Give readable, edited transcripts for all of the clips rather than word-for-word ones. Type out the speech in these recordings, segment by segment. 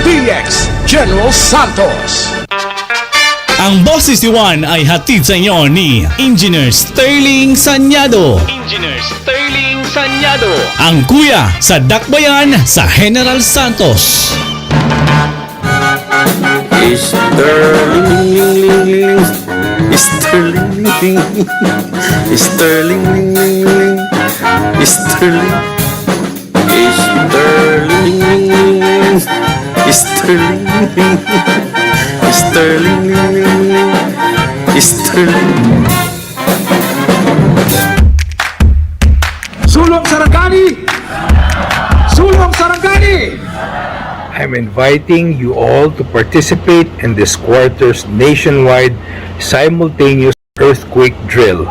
DX General Santos. Ang boses ni Juan ay hatid sa inyo ni Engineer Sterling Sanyado. Ang kuya sa dakbayan sa General Santos. Sterling, Sulong Sarangani! Sulong Sarangani! I'm inviting you all to participate in this quarter's nationwide simultaneous earthquake drill.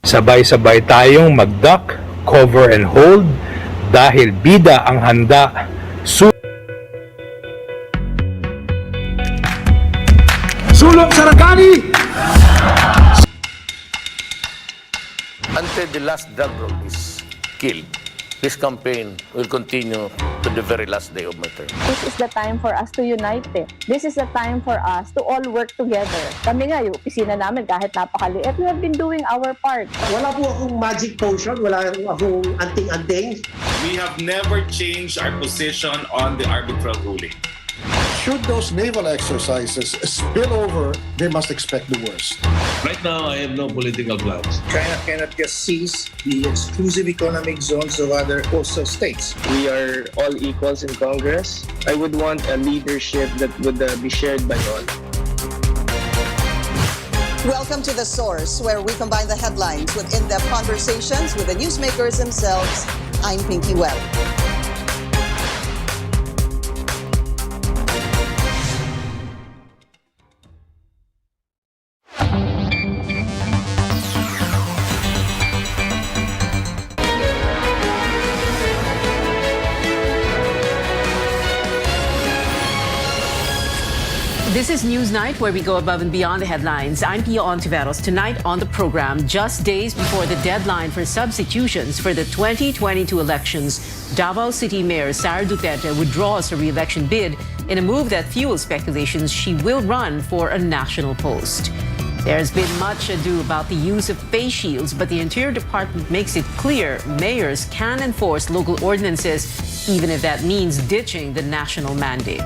Sabay-sabay tayong mag-duck, cover and hold dahil bida ang handa. Sulong Sarangani! until the last drug lord is killed, this campaign will continue to the very last day of my term. This is the time for us to unite. This is the time for us to all work together. Kami nga, yung opisina namin, kahit napakaliit, we have been doing our part. Wala po akong magic potion, wala akong anting-anting. We have never changed our position on the arbitral ruling. Should those naval exercises spill over, they must expect the worst. Right now, I have no political plans. China cannot just seize the exclusive economic zones of other coastal states. We are all equals in Congress. I would want a leadership that would be shared by all. Welcome to The Source, where we combine the headlines with in-depth conversations with the newsmakers themselves. I'm Pinky Webb. This is Newsnight, where we go above and beyond the headlines. I'm Pia Ontiveros. Tonight on the program, just days before the deadline for substitutions for the 2022 elections, Davao City Mayor Sara Duterte withdraws her re-election bid in a move that fuels speculations she will run for a national post. There's been much ado about the use of face shields, but the Interior Department makes it clear mayors can enforce local ordinances, even if that means ditching the national mandate.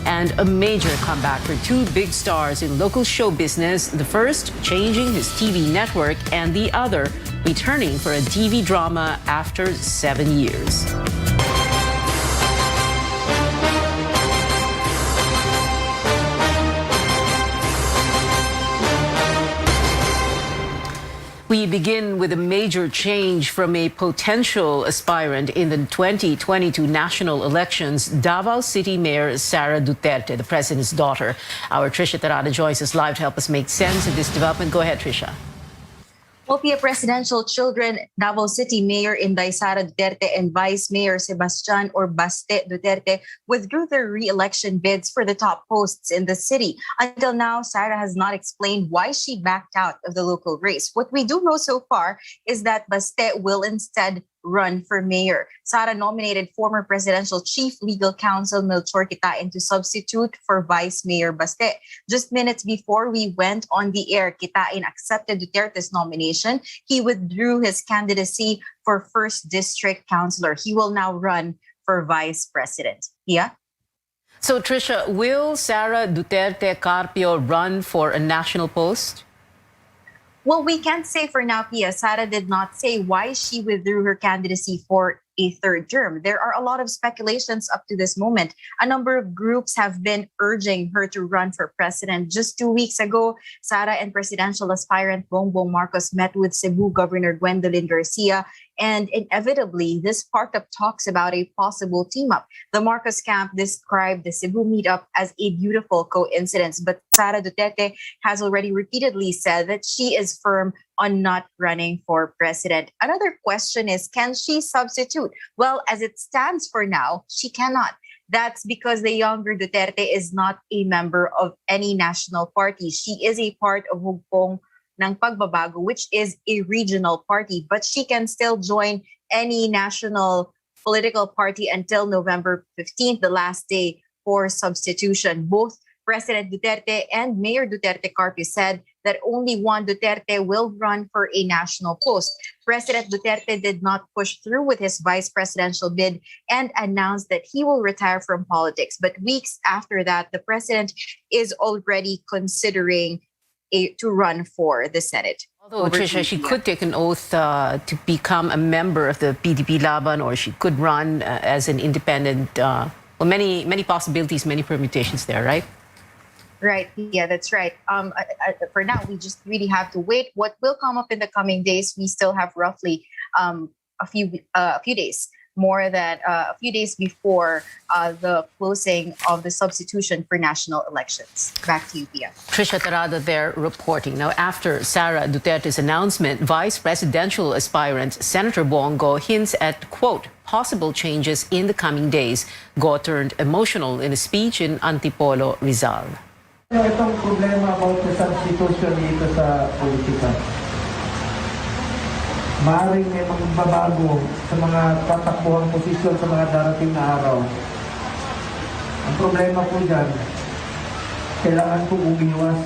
And a major comeback for two big stars in local show business, the first changing his TV network and the other returning for a TV drama after 7 years. We begin with a major change from a potential aspirant in the 2022 national elections, Davao City Mayor Sara Duterte, the president's daughter. Our Trisha Tarada joins us live to help us make sense of this development. Go ahead, Trisha. Opia presidential children, Davao City Mayor Inday Sara Duterte and Vice Mayor Sebastian or Baste Duterte withdrew their re-election bids for the top posts in the city. Until now, Sara has not explained why she backed out of the local race. What we do know so far is that Baste will instead run for mayor. Sara nominated former presidential chief legal counsel Melchor Kitain to substitute for Vice Mayor Baste. Just minutes before we went on the air, Kitain accepted Duterte's nomination. He withdrew his candidacy for first district councilor. He will now run for vice president. Yeah. So, Trisha, will Sara Duterte Carpio run for a national post? Well, we can't say for now, Pia. Sara did not say why she withdrew her candidacy for a third term. There are a lot of speculations up to this moment. A number of groups have been urging her to run for president. Just 2 weeks ago, Sara and presidential aspirant Bongbong Marcos met with Cebu Governor Gwendolyn Garcia, and inevitably, this sparked up talks about a possible team-up. The Marcos camp described the Cebu meetup as a beautiful coincidence, but Sara Duterte has already repeatedly said that she is firm on not running for president. Another question is, can she substitute? Well, as it stands for now, she cannot. That's because the younger Duterte is not a member of any national party. She is a part of Hugpong ng Pagbabago, which is a regional party, but she can still join any national political party until November 15th, the last day for substitution. Both President Duterte and Mayor Duterte Carpio said that only one Duterte will run for a national post. President Duterte did not push through with his vice presidential bid and announced that he will retire from politics. But weeks after that, the president is already considering to run for the Senate. Although, Tricia, she could take an oath to become a member of the PDP Laban, or she could run as an independent. Well, many possibilities, many permutations there, right? Right. Yeah, that's right. For now, we just really have to wait. What will come up in the coming days? We still have roughly a few days, more than a few days before the closing of the substitution for national elections. Back to you, Pia. Trisha Tarada there reporting. Now, after Sara Duterte's announcement, vice presidential aspirant Senator Bongo hints at, quote, possible changes in the coming days. Go turned emotional in a speech in Antipolo, Rizal. Itong problema about the substitution dito sa politika. Maaaring may magbabago sa mga tatakbuhang posisyon sa mga darating na araw. Ang problema po dyan, kailangan ko umiwas.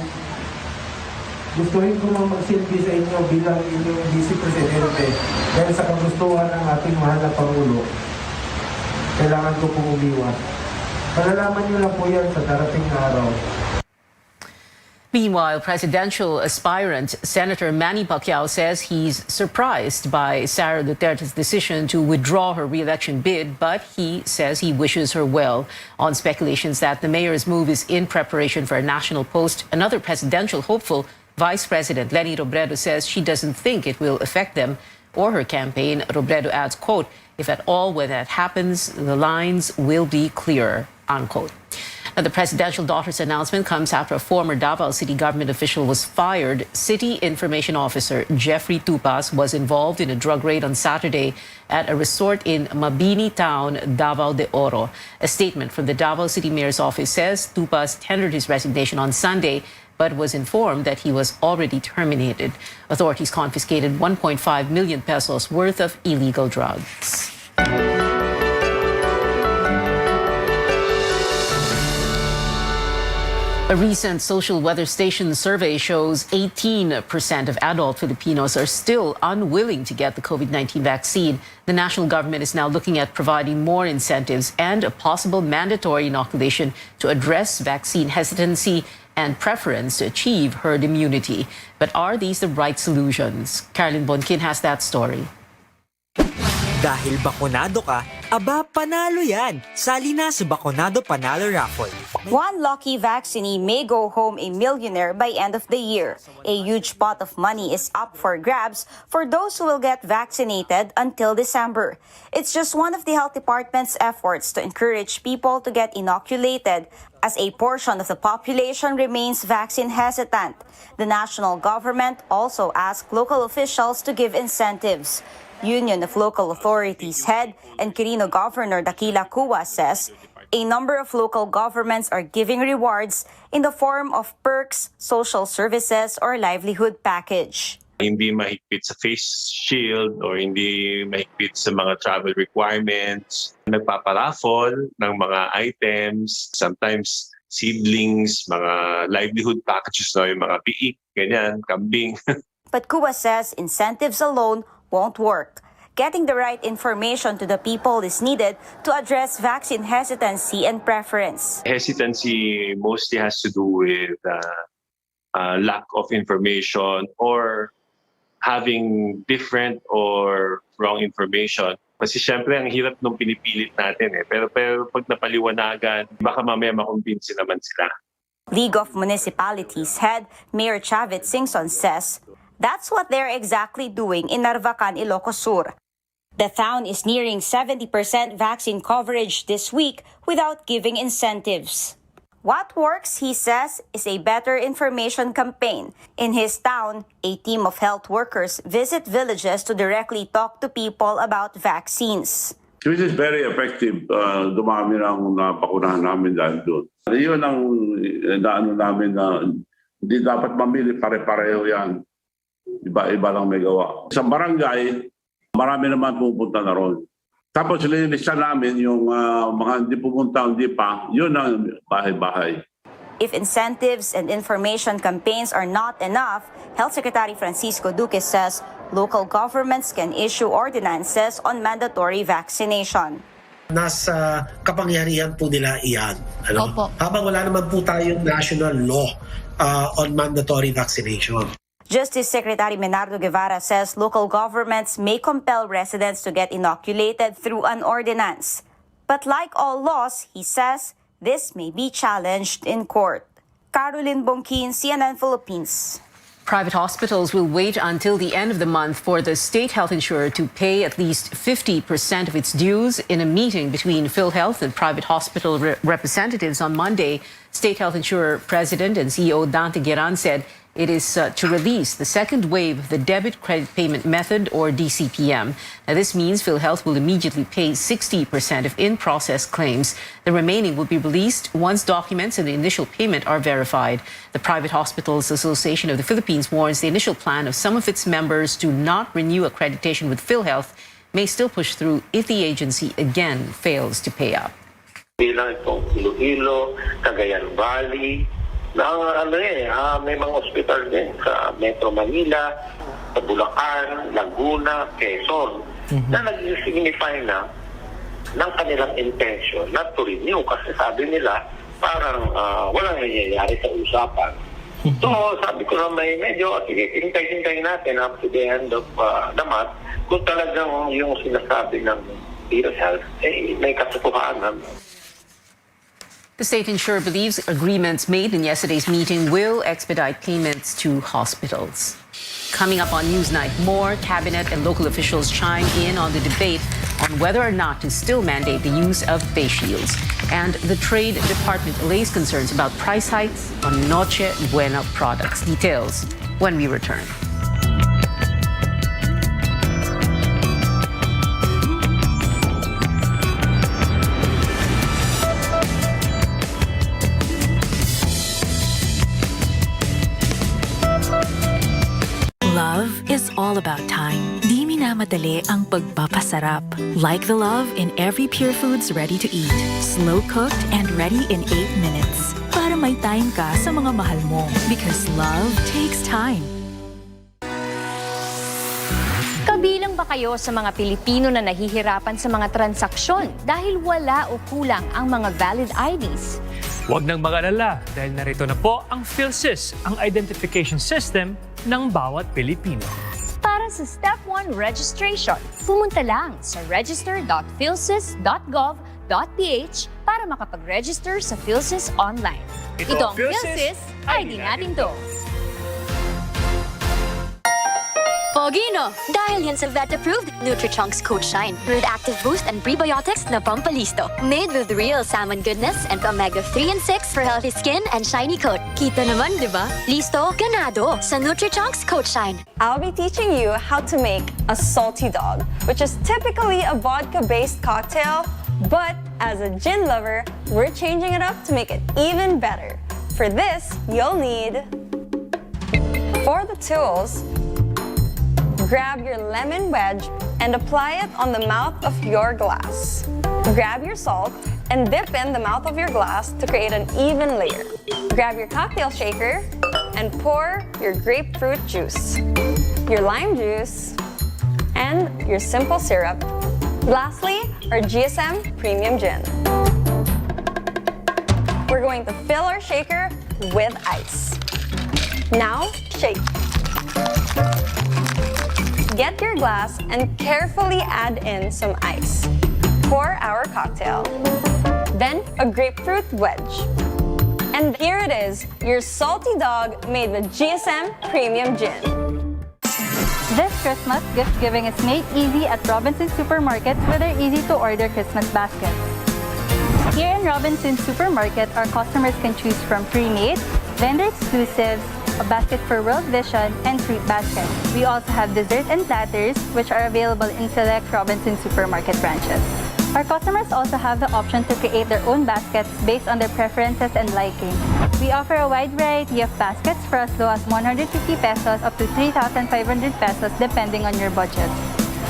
Gustuhin ko lang magsilbi sa inyo bilang inyong Vice Presidente dahil sa kagustuhan ng ating mahal na Pangulo. Kailangan ko pong umiwas. Malalaman nyo lang po yan sa darating na araw. Meanwhile, presidential aspirant Senator Manny Pacquiao says he's surprised by Sara Duterte's decision to withdraw her re-election bid, but he says he wishes her well. On speculations that the mayor's move is in preparation for a national post, another presidential hopeful, Vice President Leni Robredo, says she doesn't think it will affect them or her campaign. Robredo adds, quote, if at all when that happens, the lines will be clearer, unquote. Now, the presidential daughter's announcement comes after a former Davao City government official was fired. City Information Officer Jeffrey Tupas was involved in a drug raid on Saturday at a resort in Mabini Town, Davao de Oro. A statement from the Davao City Mayor's office says Tupas tendered his resignation on Sunday, but was informed that he was already terminated. Authorities confiscated 1.5 million pesos worth of illegal drugs. A recent social weather station survey shows 18% of adult Filipinos are still unwilling to get the COVID-19 vaccine. The national government is now looking at providing more incentives and a possible mandatory inoculation to address vaccine hesitancy and preference to achieve herd immunity. But are these the right solutions? Carolyn Bonkin has that story. Dahil bakunado ka, aba panalo yan. Sali na sa Bakunado Panalo Raffle. One lucky vaccinee may go home a millionaire by end of the year. A huge pot of money is up for grabs for those who will get vaccinated until December. It's just one of the health department's efforts to encourage people to get inoculated, as a portion of the population remains vaccine hesitant. The national government also asked local officials to give incentives. Union of Local Authorities head and Quirino Governor Daquila Cua says a number of local governments are giving rewards in the form of perks, social services, or livelihood package. Hindi mahigpit sa face shield or hindi mahigpit sa mga travel requirements. Nagpaparaffle ng mga items, sometimes seedlings, mga livelihood packages, yung mga biik, ganyan, kambing. But Cua says incentives alone won't work. Getting the right information to the people is needed to address vaccine hesitancy and preference. Hesitancy mostly has to do with lack of information or having different or wrong information. Kasi syempre ang hirap nung pinipilit natin eh. Pero pag napaliwanagan, baka mamaya makumbinsi naman sila. League of Municipalities head Mayor Chavit Singson says that's what they're exactly doing in Narvacan, Ilocos Sur. The town is nearing 70% vaccine coverage this week without giving incentives. What works, he says, is a better information campaign. In his town, a team of health workers visit villages to directly talk to people about vaccines. Which is very effective. Dumami ng napakunahan namin dahil doon. Yun ang naano namin na hindi dapat mamili pare-pareho yan. Iba-iba lang may gawa. Sa barangay, marami naman pupunta na ron. Tapos lilista namin yung mga hindi pumunta, hindi pa, yun ang bahay-bahay. If incentives and information campaigns are not enough, Health Secretary Francisco Duque says local governments can issue ordinances on mandatory vaccination. Nasa kapangyarihan po nila iyan. Habang wala naman po tayong national law on mandatory vaccination. Justice Secretary Menardo Guevara says local governments may compel residents to get inoculated through an ordinance. But like all laws, he says, this may be challenged in court. Caroline Bongkin, CNN Philippines. Private hospitals will wait until the end of the month for the state health insurer to pay at least 50% of its dues. In a meeting between PhilHealth and private hospital representatives on Monday, State Health Insurer President and CEO Dante Gueran said it is to release the second wave of the debit credit payment method, or DCPM. Now, this means PhilHealth will immediately pay 60% of in-process claims. The remaining will be released once documents and the initial payment are verified. The Private Hospitals Association of the Philippines warns the initial plan of some of its members to not renew accreditation with PhilHealth may still push through if the agency again fails to pay up. Bilang itong Iloilo, Cagayan Valley, may mga ospital din sa Metro Manila, sa Bulacan, Laguna, Quezon, na nag-signify na ng kanilang intention not to renew kasi sabi nila parang walang nangyayari sa usapan. So sabi ko na medyo, sige, hintay-hintay natin up to the end of the month kung talagang yung sinasabi ng PhilHealth may katotohanan. The state insurer believes agreements made in yesterday's meeting will expedite payments to hospitals. Coming up on Newsnight, more cabinet and local officials chime in on the debate on whether or not to still mandate the use of face shields. And the Trade Department allays concerns about price hikes on Noche Buena products. Details when we return. Love is all about time. Di minamadali ang pagpapasarap. Like the love in every Pure Foods ready to eat. Slow cooked and ready in 8 minutes. Para may time ka sa mga mahal mo. Because love takes time. Kabilang ba kayo sa mga Pilipino na nahihirapan sa mga transaksyon dahil wala o kulang ang mga valid IDs? Huwag nang mag-alala dahil narito na po ang PhilSys, ang identification system ng bawat Pilipino. Para sa Step 1 registration, pumunta lang sa register.philsys.gov.ph para makapag-register sa PhilSys online. Ito ang PhilSys, ID natin to. Pogino! Dahil yan sa vet-approved Nutri-Chunks Coat Shine. With active boost and prebiotics na pampalisto. Made with real salmon goodness and omega-3 and 6 for healthy skin and shiny coat. Kita naman, di ba? Listo, ganado sa Nutri-Chunks Coat Shine. I'll be teaching you how to make a salty dog, which is typically a vodka-based cocktail, but as a gin lover, we're changing it up to make it even better. For this, you'll need, for the tools, grab your lemon wedge and apply it on the mouth of your glass. Grab your salt and dip in the mouth of your glass to create an even layer. Grab your cocktail shaker and pour your grapefruit juice, your lime juice, and your simple syrup. Lastly, our GSM Premium Gin. We're going to fill our shaker with ice. Now, shake. Get your glass and carefully add in some ice. Pour our cocktail. Then a grapefruit wedge. And here it is, your salty dog made with GSM Premium Gin. This Christmas, gift giving is made easy at Robinsons Supermarket with their easy-to-order Christmas basket. Here in Robinsons Supermarket, our customers can choose from pre-made, vendor exclusives, a basket for World Vision, and fruit baskets. We also have dessert and platters, which are available in select Robinsons Supermarket branches. Our customers also have the option to create their own baskets based on their preferences and liking. We offer a wide variety of baskets for as low as 150 pesos up to 3,500 pesos depending on your budget.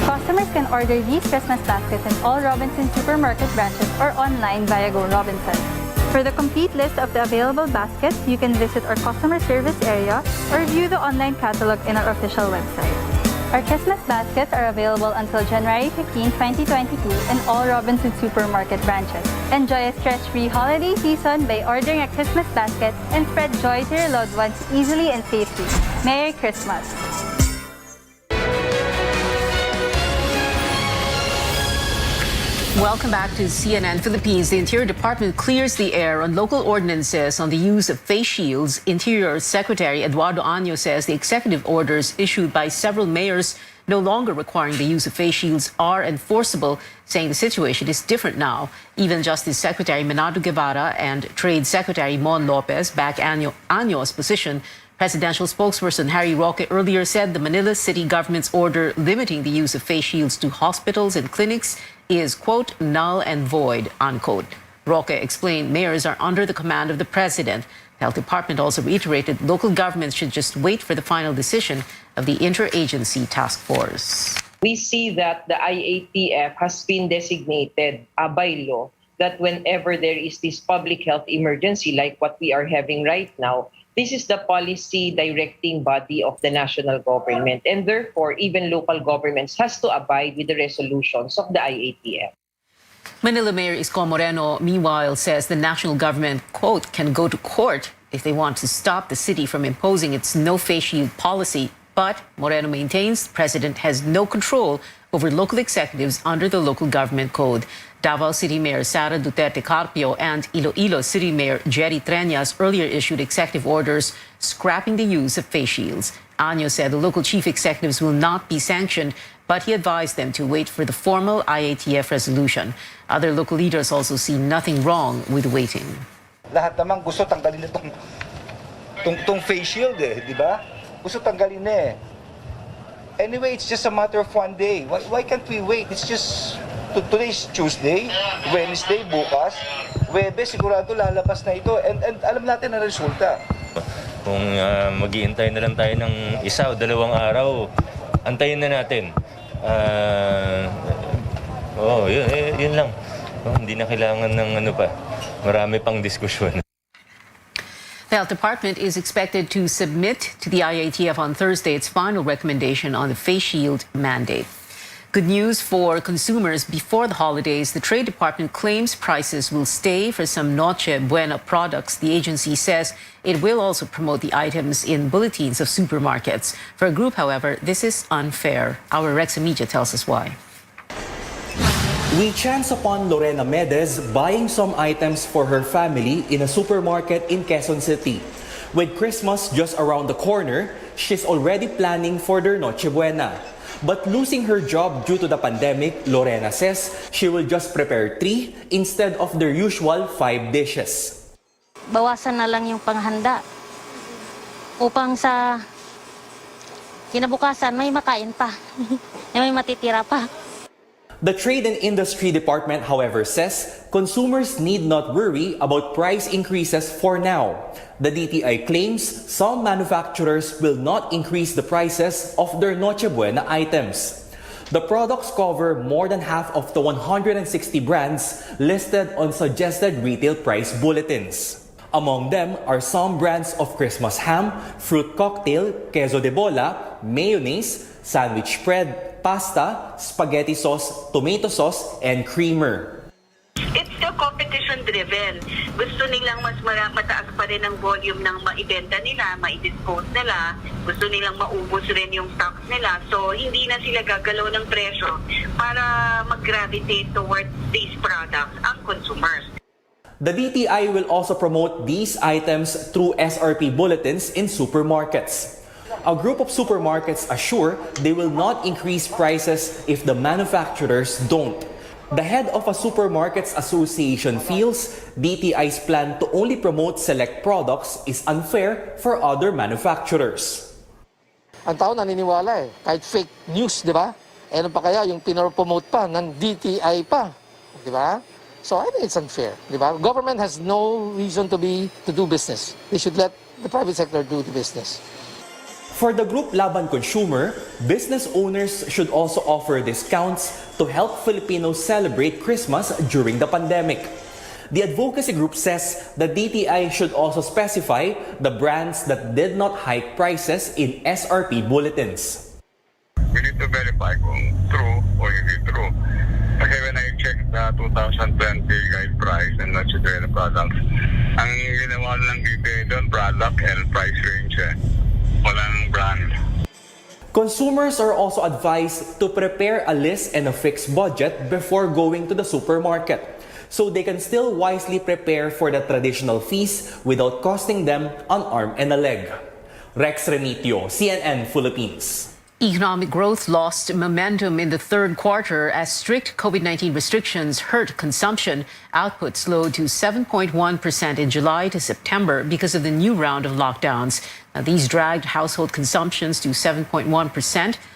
Customers can order these Christmas baskets in all Robinsons Supermarket branches or online via Go Robinsons. For the complete list of the available baskets, you can visit our customer service area or view the online catalog in our official website. Our Christmas baskets are available until January 15, 2022 in all Robinsons Supermarket branches. Enjoy a stress-free holiday season by ordering a Christmas basket and spread joy to your loved ones easily and safely. Merry Christmas! Welcome back to CNN Philippines. The Interior Department clears the air on local ordinances on the use of face shields. Interior Secretary Eduardo Año says the executive orders issued by several mayors no longer requiring the use of face shields are enforceable, saying the situation is different now. Even Justice Secretary Manado Guevara and Trade Secretary Mon Lopez back Año's position. Presidential spokesperson Harry Roque earlier said the Manila city government's order limiting the use of face shields to hospitals and clinics is, quote, null and void, unquote. Roque explained mayors are under the command of the president. The health department also reiterated local governments should just wait for the final decision of the interagency task force. We see that the IATF has been designated by law that whenever there is this public health emergency like what we are having right now, this is the policy directing body of the national government, and therefore even local governments has to abide with the resolutions of the IATF. Manila Mayor Isko Moreno, meanwhile, says the national government, quote, can go to court if they want to stop the city from imposing its no face shield policy. But Moreno maintains the president has no control over local executives under the local government code. Davao City Mayor Sara Duterte Carpio and Iloilo City Mayor Jerry Treñas earlier issued executive orders scrapping the use of face shields. Año said the local chief executives will not be sanctioned, but he advised them to wait for the formal IATF resolution. Other local leaders also see nothing wrong with waiting. Lahat naman gusto tanggalin itong face shield di ba? Gusto tanggalin na Anyway, it's just a matter of one day. Why can't we wait? It's just today's Tuesday, Wednesday, bukas, Webes, sigurado lalabas na ito. And alam natin ang resulta. Kung mag-iintay na lang tayo ng isa o dalawang araw, antayin na natin. Yun lang. Hindi na kailangan ng ano pa. Marami pang diskusyon. The Health Department is expected to submit to the IATF on Thursday its final recommendation on the face shield mandate. Good news for consumers before the holidays. The Trade Department claims prices will stay for some Noche Buena products. The agency says it will also promote the items in bulletins of supermarkets. For a group, however, this is unfair. Our Rexa Media tells us why. We chance upon Lorena Medez buying some items for her family in a supermarket in Quezon City. With Christmas just around the corner, she's already planning for their Noche Buena. But losing her job due to the pandemic, Lorena says she will just prepare 3 instead of their usual 5 dishes. Bawasan na lang yung panghanda upang sa kinabukasan may makain pa, may matitira pa. The Trade and Industry Department, however, says consumers need not worry about price increases for now. The DTI claims some manufacturers will not increase the prices of their Noche Buena items. The products cover more than half of the 160 brands listed on suggested retail price bulletins. Among them are some brands of Christmas ham, fruit cocktail, queso de bola, mayonnaise, sandwich spread, pasta, spaghetti sauce, tomato sauce, and creamer. It's still competition-driven. Gusto nilang mas mataas pa rin ang volume ng maibenta nila, ma-dispose nila. Gusto nilang maubos rin yung stocks nila. So, hindi na sila gagalaw ng presyo para mag-gravitate towards these products ang consumers. The DTI will also promote these items through SRP bulletins in supermarkets. A group of supermarkets assure they will not increase prices if the manufacturers don't. The head of a supermarkets association feels DTI's plan to only promote select products is unfair for other manufacturers. Ang tao naniniwala kahit fake news, di ba? Ano pa kaya yung pinromote pa ng DTI pa, di ba? So I think it's unfair, di ba? Government has no reason to do business. They should let the private sector do the business. For the group Laban Consumer, business owners should also offer discounts to help Filipinos celebrate Christmas during the pandemic. The advocacy group says the DTI should also specify the brands that did not hike prices in SRP bulletins. We need to verify kung true or hindi true. Kasi when I checked the 2020 guide price and luxury products, ang ginawa lang dito doon, product and price range. Walang brand. Consumers are also advised to prepare a list and a fixed budget before going to the supermarket, so they can still wisely prepare for the traditional feast without costing them an arm and a leg. Rex Remitio, CNN Philippines. Economic growth lost momentum in the third quarter as strict COVID-19 restrictions hurt consumption. Output slowed to 7.1% in July to September because of the new round of lockdowns. Now, these dragged household consumptions to 7.1%,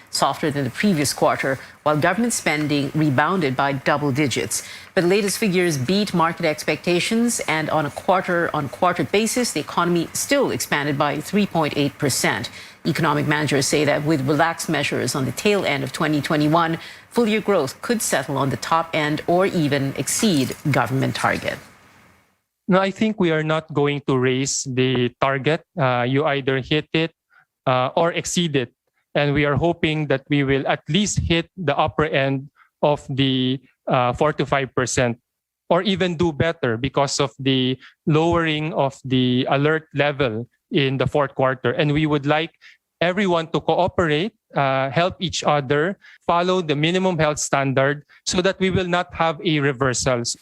softer than the previous quarter, while government spending rebounded by double digits. But the latest figures beat market expectations, and on a quarter-on-quarter basis, the economy still expanded by 3.8%. Economic managers say that with relaxed measures on the tail end of 2021, full-year growth could settle on the top end or even exceed government target. No, I think we are not going to raise the target. You either hit it or exceed it. And we are hoping that we will at least hit the upper end of the 4 to 5%, or even do better because of the lowering of the alert level in the fourth quarter. And we would like everyone to cooperate, help each other, follow the minimum health standard so that we will not have a reversals.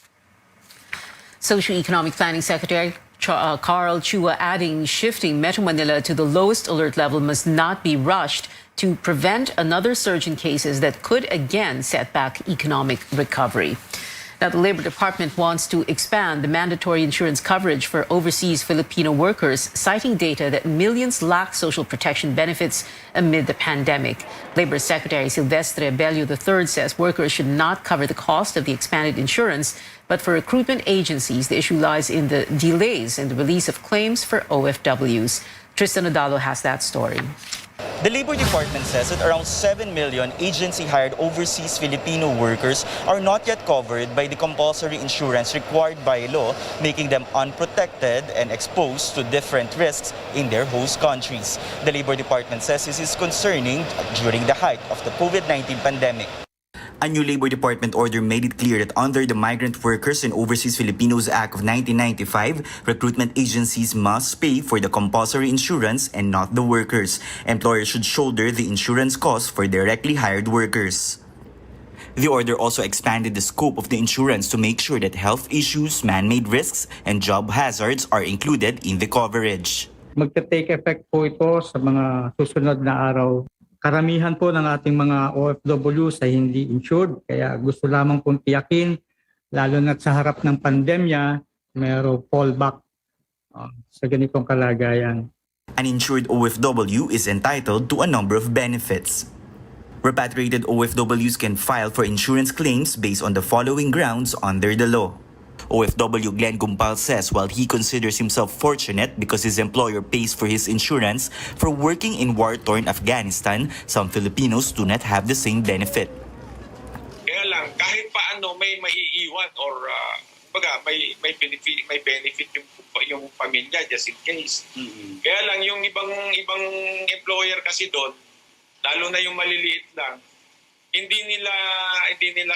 Socio-Economic Planning Secretary Carl Chua adding shifting Metro Manila to the lowest alert level must not be rushed to prevent another surge in cases that could again set back economic recovery. Now, the Labor Department wants to expand the mandatory insurance coverage for overseas Filipino workers, citing data that millions lack social protection benefits amid the pandemic. Labor Secretary Silvestre Bello III says workers should not cover the cost of the expanded insurance, but for recruitment agencies, the issue lies in the delays in the release of claims for OFWs. Tristan Odalo has that story. The Labor Department says that around 7 million agency-hired overseas Filipino workers are not yet covered by the compulsory insurance required by law, making them unprotected and exposed to different risks in their host countries. The Labor Department says this is concerning during the height of the COVID-19 pandemic. A new Labor Department order made it clear that under the Migrant Workers and Overseas Filipinos Act of 1995, recruitment agencies must pay for the compulsory insurance and not the workers. Employers should shoulder the insurance costs for directly hired workers. The order also expanded the scope of the insurance to make sure that health issues, man-made risks, and job hazards are included in the coverage. Magte-take effect po ito sa mga susunod na araw. Karamihan po ng ating mga OFWs ay hindi insured, kaya gusto lamang pong tiyakin, lalo na sa harap ng pandemya, mayroong fallback sa ganitong kalagayan. An insured OFW is entitled to a number of benefits. Repatriated OFWs can file for insurance claims based on the following grounds under the law. OFW Glenn Gumpal says while he considers himself fortunate because his employer pays for his insurance for working in war-torn Afghanistan, some Filipinos do not have the same benefit. Kaya lang, kahit paano may maiiwan or may benefit yung pamilya just in case. Kaya lang yung ibang employer kasi doon, lalo na yung maliliit lang, hindi nila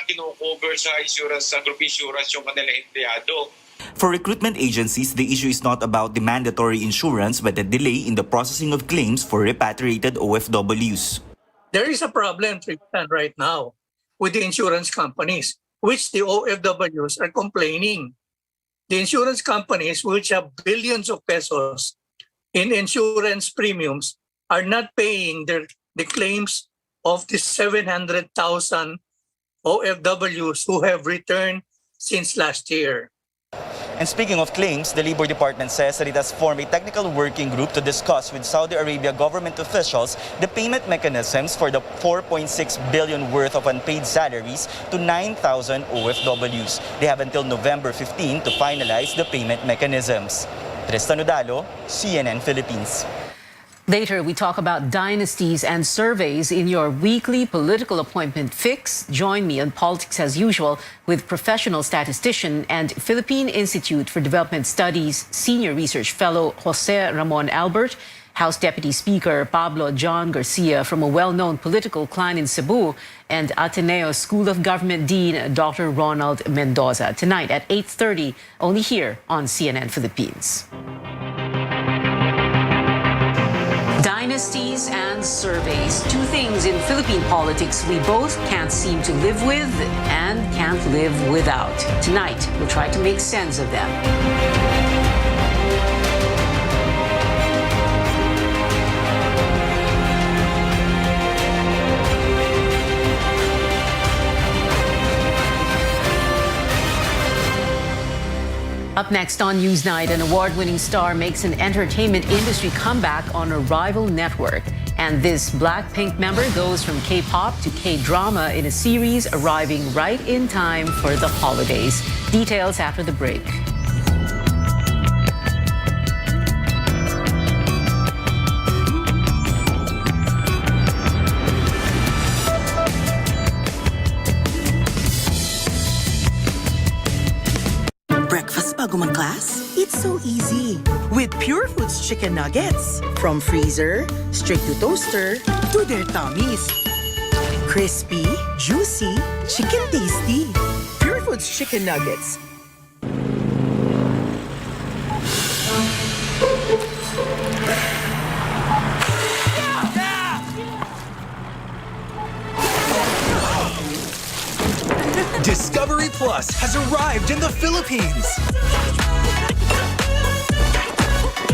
kino-cover sa insurance, sa group insurance yung kanilang empleyado. For recruitment agencies, the issue is not about the mandatory insurance but the delay in the processing of claims for repatriated OFWs. There is a problem right now with the insurance companies, which the OFWs are complaining. The insurance companies, which have billions of pesos in insurance premiums, are not paying the claims of the 700,000 OFWs who have returned since last year. And speaking of claims, the Labor Department says that it has formed a technical working group to discuss with Saudi Arabia government officials the payment mechanisms for the 4.6 billion worth of unpaid salaries to 9,000 OFWs. They have until November 15 to finalize the payment mechanisms. Tristan Odalo, CNN Philippines. Later, we talk about dynasties and surveys in your weekly political appointment fix. Join me on Politics as Usual with professional statistician and Philippine Institute for Development Studies Senior Research Fellow Jose Ramon Albert, House Deputy Speaker Pablo John Garcia from a well-known political clan in Cebu, and Ateneo School of Government Dean Dr. Ronald Mendoza. Tonight at 8:30, only here on CNN Philippines. Dynasties and surveys, two things in Philippine politics we both can't seem to live with and can't live without. Tonight, we'll try to make sense of them. Up next on Newsnight, an award-winning star makes an entertainment industry comeback on a rival network. And this Blackpink member goes from K-pop to K-drama in a series arriving right in time for the holidays. Details after the break. Breakfast bago mag-class? It's so easy. With Pure Foods chicken nuggets. From freezer, straight to toaster, to their tummies. Crispy, juicy, chicken tasty. Pure Foods chicken nuggets. Discovery Plus has arrived in the Philippines.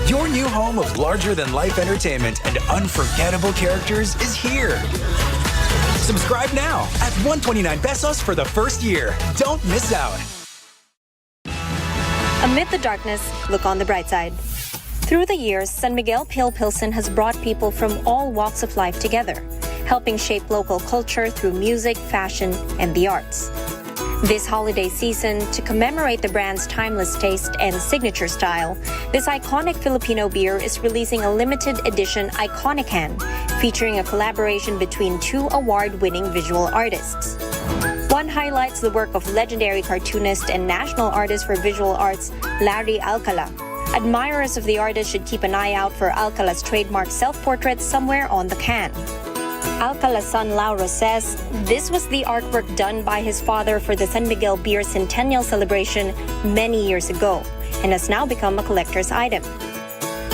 Your new home of larger-than-life entertainment and unforgettable characters is here. Subscribe now at 129 pesos for the first year. Don't miss out. Amid the darkness, look on the bright side. Through the years, San Miguel Pale Pilsen has brought people from all walks of life together, helping shape local culture through music, fashion, and the arts. This holiday season, to commemorate the brand's timeless taste and signature style, this iconic Filipino beer is releasing a limited edition Iconic Can, featuring a collaboration between two award-winning visual artists. One highlights the work of legendary cartoonist and national artist for visual arts, Larry Alcala. Admirers of the artist should keep an eye out for Alcala's trademark self-portrait somewhere on the can. Alcala's son Lauro says this was the artwork done by his father for the San Miguel Beer Centennial celebration many years ago and has now become a collector's item.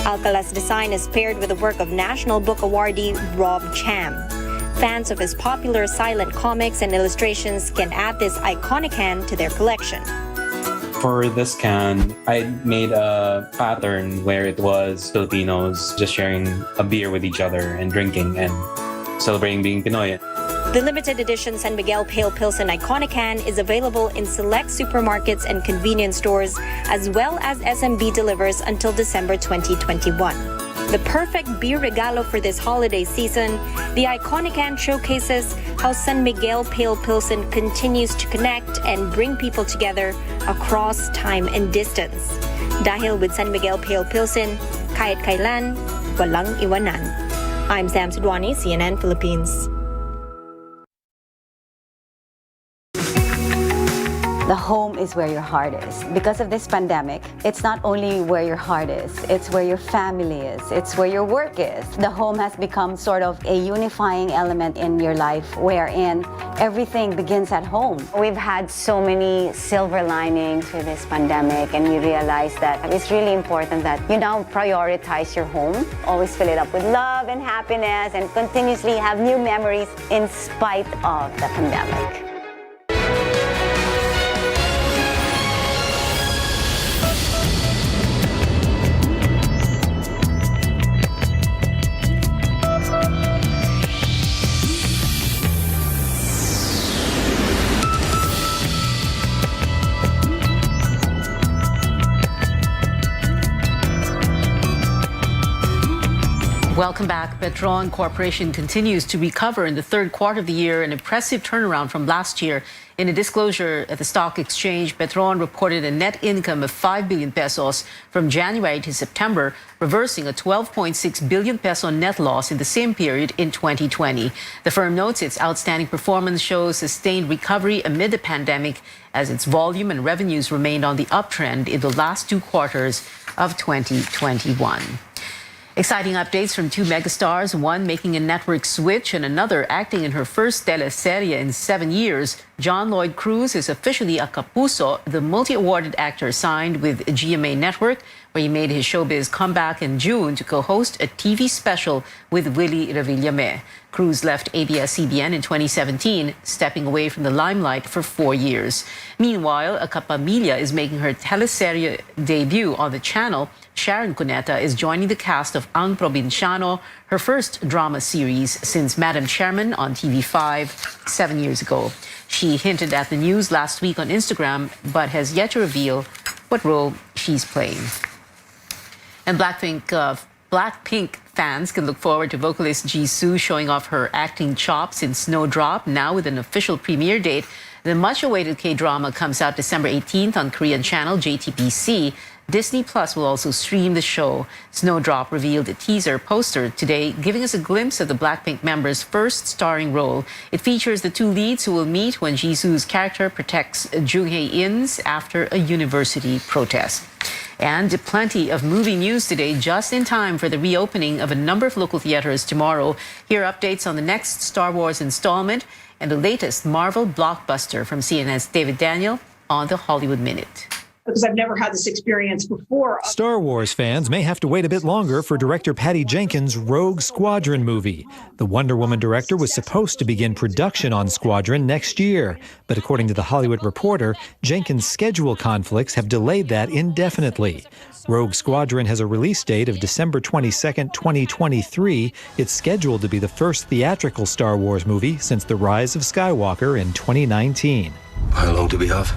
Alcala's design is paired with the work of National Book awardee Rob Cham. Fans of his popular silent comics and illustrations can add this iconic can to their collection. For this can, I made a pattern where it was Filipinos just sharing a beer with each other and drinking and celebrating being Pinoy. The limited edition San Miguel Pale Pilsen Iconic Can is available in select supermarkets and convenience stores, as well as SMB delivers until December 2021. The perfect beer regalo for this holiday season, the Iconic Can showcases how San Miguel Pale Pilsen continues to connect and bring people together across time and distance. Dahil with San Miguel Pale Pilsen, kahit kailan, walang iwanan. I'm Sam Sidwani, CNN Philippines. The home is where your heart is. Because of this pandemic, it's not only where your heart is, it's where your family is, it's where your work is. The home has become sort of a unifying element in your life wherein everything begins at home. We've had so many silver linings with this pandemic, and we realize that it's really important that you now prioritize your home, always fill it up with love and happiness, and continuously have new memories in spite of the pandemic. Welcome back. Petron Corporation continues to recover in the third quarter of the year, an impressive turnaround from last year. In a disclosure at the stock exchange, Petron reported a net income of 5 billion pesos from January to September, reversing a 12.6 billion peso net loss in the same period in 2020. The firm notes its outstanding performance shows sustained recovery amid the pandemic, as its volume and revenues remained on the uptrend in the last 2 quarters of 2021. Exciting updates from 2 megastars, one making a network switch and another acting in her first teleserye in 7 years. John Lloyd Cruz is officially a Kapuso, the multi-awarded actor signed with GMA Network, where he made his showbiz comeback in June to co-host a TV special with Willie Revillame. Cruz left ABS-CBN in 2017, stepping away from the limelight for 4 years. Meanwhile, a Kapamilya is making her teleserye debut on the channel. Sharon Cuneta is joining the cast of Ang Provinciano, her first drama series since Madam Chairman on TV5 7 years ago. She hinted at the news last week on Instagram, but has yet to reveal what role she's playing. And Blackpink fans can look forward to vocalist Jisoo showing off her acting chops in Snowdrop, now with an official premiere date. The much-awaited K-drama comes out December 18th on Korean channel JTBC. Disney Plus will also stream the show. Snowdrop revealed a teaser poster today, giving us a glimpse of the Blackpink members' first starring role. It features the 2 leads who will meet when Jisoo's character protects Junghae-in's after a university protest. And plenty of movie news today, just in time for the reopening of a number of local theaters tomorrow. Here are updates on the next Star Wars installment and the latest Marvel blockbuster from CNN's David Daniel on the Hollywood Minute. Because I've never had this experience before. Star Wars fans may have to wait a bit longer for director Patty Jenkins' Rogue Squadron movie. The Wonder Woman director was supposed to begin production on Squadron next year, but according to The Hollywood Reporter, Jenkins' schedule conflicts have delayed that indefinitely. Rogue Squadron has a release date of December 22, 2023. It's scheduled to be the first theatrical Star Wars movie since The Rise of Skywalker in 2019. How long do we have?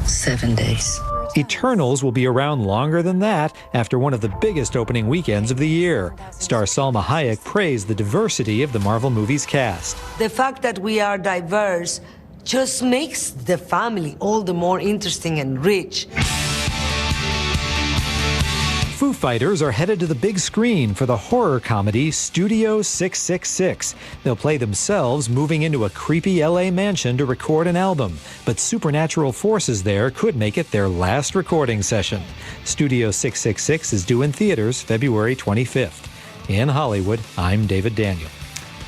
7 days. Eternals will be around longer than that after one of the biggest opening weekends of the year. Star Salma Hayek praised the diversity of the Marvel movie's cast. The fact that we are diverse just makes the family all the more interesting and rich. Foo Fighters are headed to the big screen for the horror comedy Studio 666. They'll play themselves moving into a creepy LA mansion to record an album, but supernatural forces there could make it their last recording session. Studio 666 is due in theaters February 25th. In Hollywood, I'm David Daniel.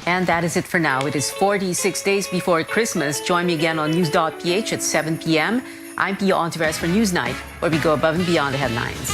And that is it for now. It is 46 days before Christmas. Join me again on News.ph at 7 p.m. I'm Pio Ontiveros for Newsnight, where we go above and beyond the headlines.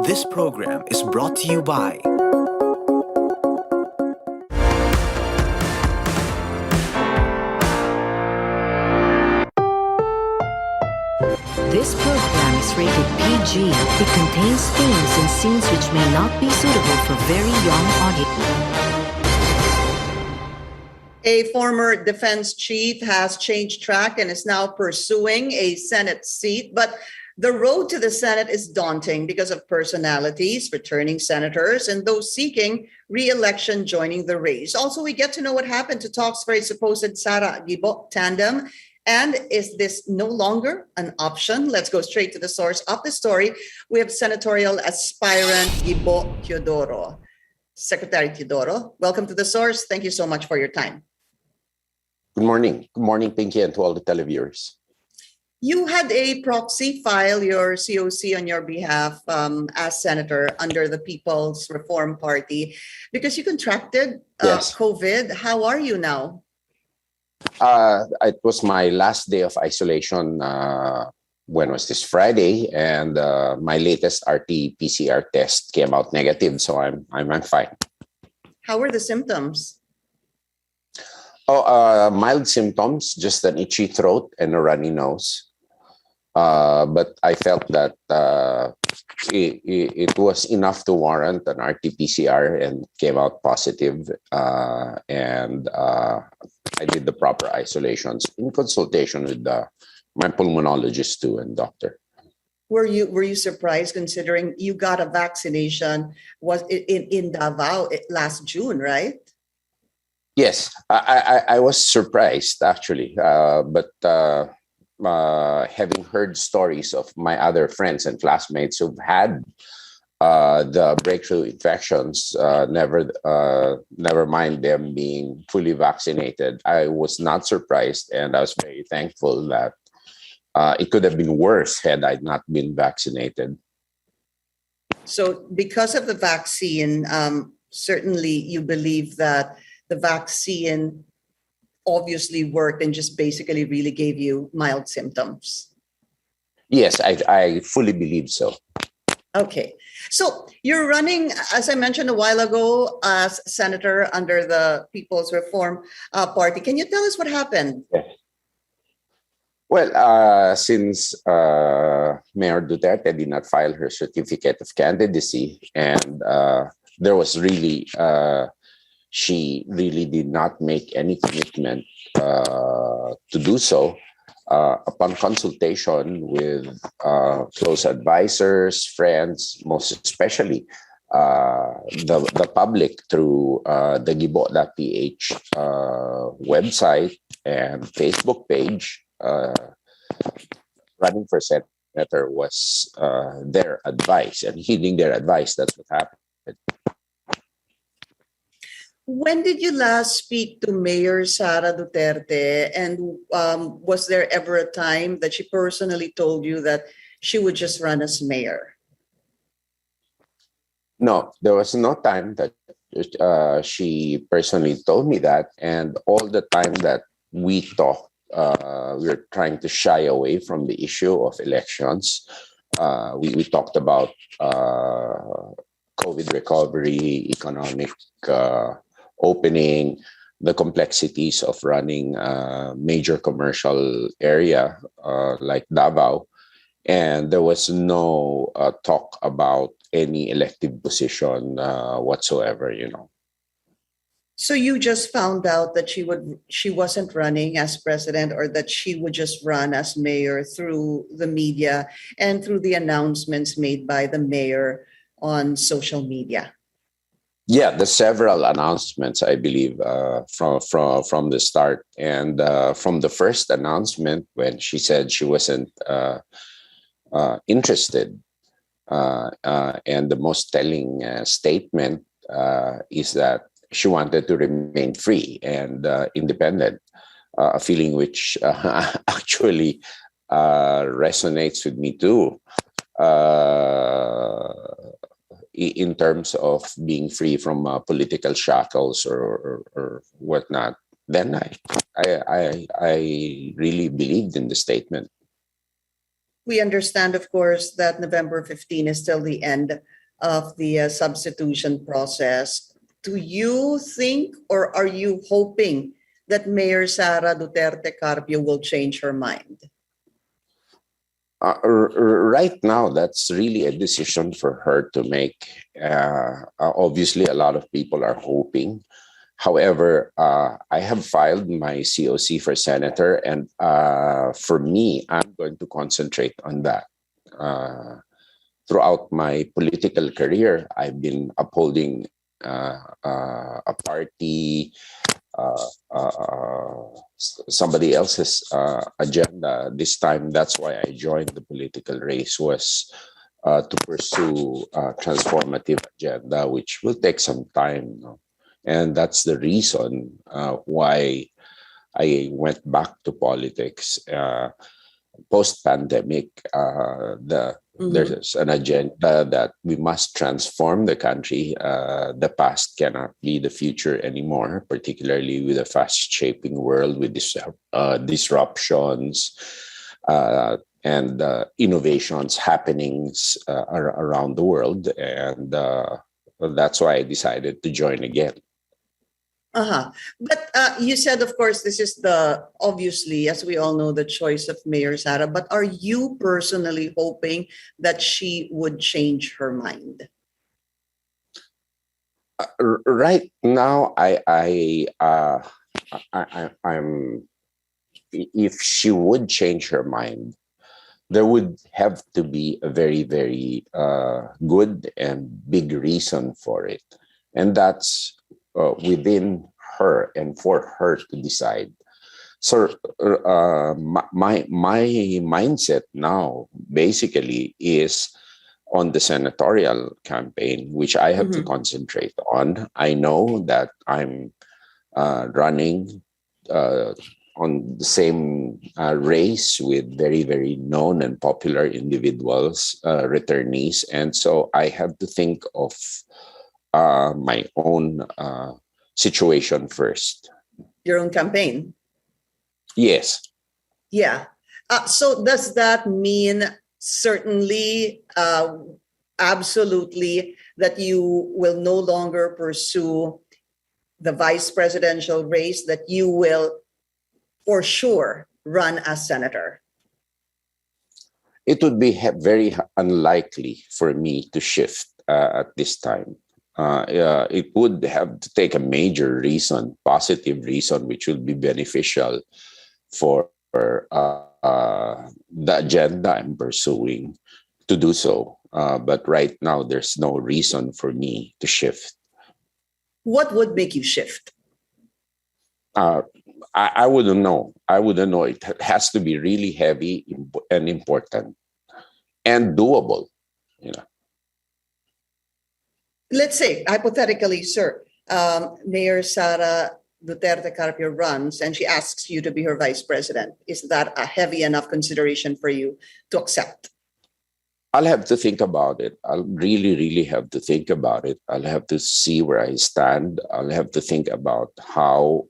This program is brought to you by This program is rated PG. It contains themes and scenes which may not be suitable for very young audience. A former defense chief has changed track and is now pursuing a Senate seat, but the road to the Senate is daunting because of personalities, returning senators, and those seeking re-election joining the race. Also, we get to know what happened to talks for a supposed Sara Gibo tandem. And is this no longer an option? Let's go straight to the source of the story. We have senatorial aspirant Gibo Teodoro. Secretary Teodoro, welcome to the source. Thank you so much for your time. Good morning. Good morning, Pinky, and to all the televiewers. You had a proxy file your COC on your behalf as senator under the People's Reform Party because you contracted COVID. How are you now? It was my last day of isolation. When was this? Friday, and my latest RT-PCR test came out negative, so I'm fine. How were the symptoms? Mild symptoms, just an itchy throat and a runny nose. But I felt that it was enough to warrant an RT-PCR and came out positive. And I did the proper isolations in consultation with my pulmonologist too and doctor. Were you surprised considering you got a vaccination was in Davao last June, right? Yes, I was surprised actually, but having heard stories of my other friends and classmates who've had the breakthrough infections, never mind them being fully vaccinated, I was not surprised, and I was very thankful that it could have been worse had I not been vaccinated. So because of the vaccine, certainly you believe that the vaccine obviously worked and just basically really gave you mild symptoms. Yes, I fully believe so. Okay. So you're running, as I mentioned a while ago, as senator under the People's Reform Party. Can you tell us what happened? Yes. Well, since Mayor Duterte did not file her certificate of candidacy, and there was really, she really did not make any commitment to do so. Upon consultation with close advisors, friends, most especially the public through the Gibo.ph website and Facebook page, running for senator was their advice, and heeding their advice, that's what happened. When did you last speak to Mayor Sara Duterte? And was there ever a time that she personally told you that she would just run as mayor? No, there was no time that she personally told me that. And all the time that we talked, we were trying to shy away from the issue of elections. We talked about COVID recovery, economic opening, the complexities of running a major commercial area like Davao. And there was no talk about any elective position whatsoever, you know. So you just found out that she wasn't running as president, or that she would just run as mayor through the media and through the announcements made by the mayor on social media. Yeah, the several announcements, I believe, from the start, and from the first announcement when she said she wasn't interested, and the most telling statement is that she wanted to remain free and independent, a feeling which actually resonates with me too. In terms of being free from political shackles or whatnot, then I really believed in the statement. We understand, of course, that November 15 is still the end of the substitution process. Do you think, or are you hoping that Mayor Sara Duterte Carpio will change her mind? Right now, that's really a decision for her to make. Obviously, a lot of people are hoping. However, I have filed my COC for senator, and for me, I'm going to concentrate on that. Throughout my political career, I've been upholding a party, somebody else's agenda. This time, that's why I joined the political race, was to pursue a transformative agenda, which will take some time. You know? And that's the reason why I went back to politics. Post-pandemic, there's an agenda that we must transform the country. The past cannot be the future anymore, particularly with a fast-shaping world with disruptions and innovations happenings around the world. And that's why I decided to join again. But you said, of course, this is obviously, as we all know, the choice of Mayor Sara. But are you personally hoping that she would change her mind? Right now, I'm. If she would change her mind, there would have to be a very, very good and big reason for it, and that's within her and for her to decide. So my mindset now basically is on the senatorial campaign, which I have to concentrate on. I know that I'm running on the same race with very, very known and popular individuals, returnees. And so I have to think of my own situation first. Your own campaign? Yes. Yeah. So does that mean certainly, absolutely, that you will no longer pursue the vice presidential race, that you will for sure run as senator? It would be very unlikely for me to shift at this time. It would have to take a major reason, positive reason, which would be beneficial for the agenda I'm pursuing to do so. But right now, there's no reason for me to shift. What would make you shift? I wouldn't know. I wouldn't know. It has to be really heavy and important and doable. You know. Let's say, hypothetically, sir, Mayor Sara Duterte Carpio runs and she asks you to be her vice president. Is that a heavy enough consideration for you to accept? I'll have to think about it. I'll really, really have to think about it. I'll have to see where I stand. I'll have to think about how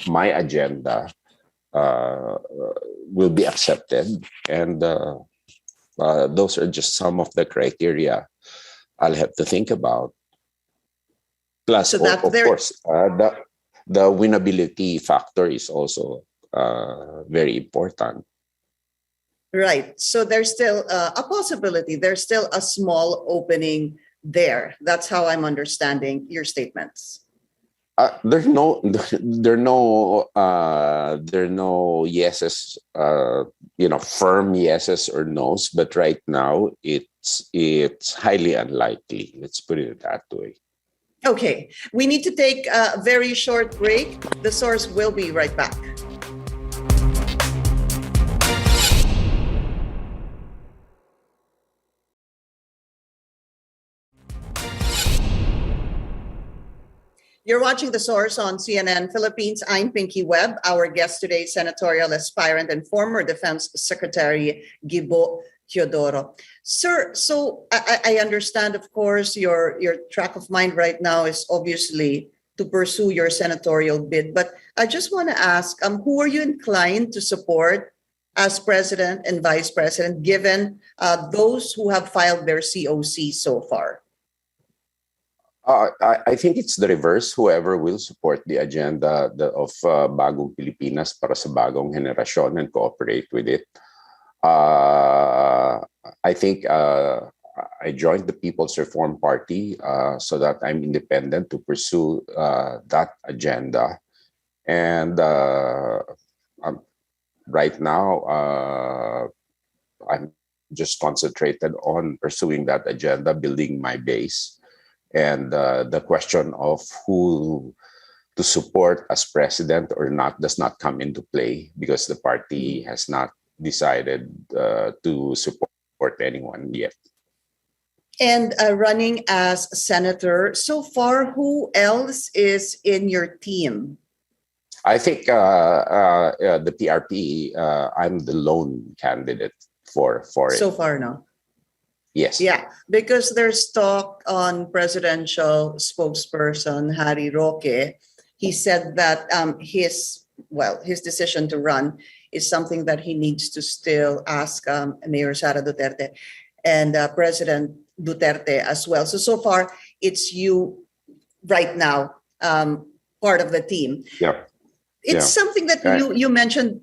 my agenda will be accepted. And those are just some of the criteria I'll have to think about. Plus, so of course, the winnability factor is also very important. Right. So there's still a possibility. There's still a small opening there. That's how I'm understanding your statements. There are no yeses, firm yeses or nos. But right now, it's highly unlikely. Let's put it that way. Okay, we need to take a very short break. The Source will be right back. You're watching The Source on CNN Philippines. I'm Pinky Webb. Our guest today, senatorial aspirant and former Defense Secretary Gibo Teodoro. Sir, so I understand, of course, your track of mind right now is obviously to pursue your senatorial bid. But I just want to ask, who are you inclined to support as president and vice president, given those who have filed their COC so far? I think it's the reverse. Whoever will support the agenda of Bagong Pilipinas para sa bagong henerasyon and cooperate with it. I think I joined the People's Reform Party so that I'm independent to pursue that agenda. And right now, I'm just concentrated on pursuing that agenda, building my base. And the question of who to support as president or not does not come into play because the party has not decided to support anyone yet. And running as senator, so far, who else is in your team? I think the PRP, I'm the lone candidate for it. So far, no? Yes. Yeah, because there's talk on presidential spokesperson Harry Roque. He said that his decision to run is something that he needs to still ask Mayor Sara Duterte and President Duterte as well. So far, it's you right now part of the team. Yeah. It's something that you mentioned.